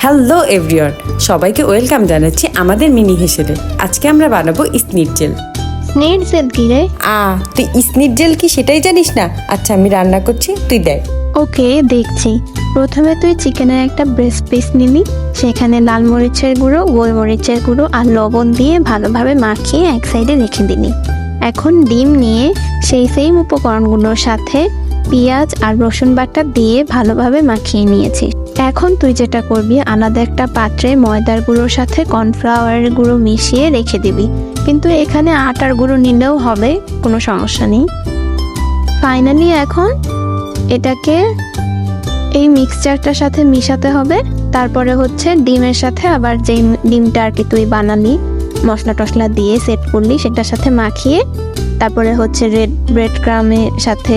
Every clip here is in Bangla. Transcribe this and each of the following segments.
হ্যালো এভরিওয়ান, সবাইকে ওয়েলকাম জানাচ্ছি আমাদের মিনি হেসেলে। আজকে আমরা বানাবো স্নিটজেল। স্নিটজেল কি রে? তুই স্নিটজেল কি সেটাই জানিস না? আচ্ছা, আমি রান্না করছি, তুই দেখ। ওকে, দেখছি। প্রথমে তুই চিকেনের একটা ব্রেস্ট পিস নিবি, সেখানে লাল মরিচের গুঁড়ো, গোলমরিচের গুঁড়ো আর লবণ দিয়ে ভালোভাবে মাখিয়ে এক সাইডে রেখে দিবি। এখন ডিম নিয়ে সেই সেম উপকরণগুলোর সাথে পেঁয়াজ আর রসুন বাটা দিয়ে ভালোভাবে মাখিয়ে নিয়েছি। এখন তুই যেটা করবি, আলাদা একটা পাত্রে ময়দার গুঁড়োর সাথে কর্নফ্লাওয়ারের গুঁড়ো মিশিয়ে রেখে দিবি, কিন্তু এখানে আটার গুঁড়ো নিলেও হবে, কোনো সমস্যা নেই। ফাইনালি এখন এটাকে এই মিক্সচারটার সাথে মিশাতে হবে। তারপরে হচ্ছে ডিমের সাথে আবার যেই ডিমটা আর কি তুই বানালি, মশলা টশলা দিয়ে সেট করলি, সেটার সাথে মাখিয়ে তারপরে হচ্ছে রেড ব্রেড ক্রামের সাথে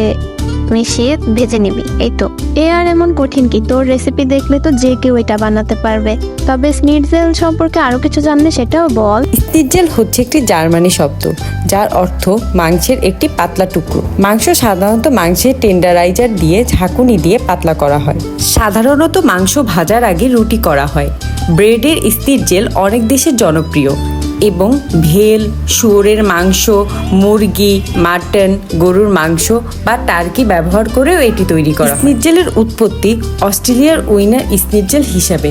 মিশিয়ে ভেজে নিবি। এই তো, এ আর এমন কঠিন কি? তোর রেসিপি দেখলে তো যে কেউ এটা বানাতে পারবে। তবে স্নিটজেল সম্পর্কে আরো কিছু জানলে সেটাও বল। স্নিটজেল হচ্ছে একটি জার্মানি শব্দ, যার অর্থ মাংসের একটি পাতলা টুকরো। মাংস সাধারণত মাংসের টেন্ডারাইজার দিয়ে ঝাঁকুনি দিয়ে পাতলা করা হয়। সাধারণত মাংস ভাজার আগে রুটি করা হয়। ব্রেডের স্নিটজেল অনেক দেশে জনপ্রিয় এবং ভেল, শুয়োরের মাংস, মুরগি, মাটন, গরুর মাংস বা টার্কি ব্যবহার করেও এটি তৈরি করা হয়। স্নিটজেলের উৎপত্তি অস্ট্রেলিয়ার উইনার স্নিটজেল হিসাবে।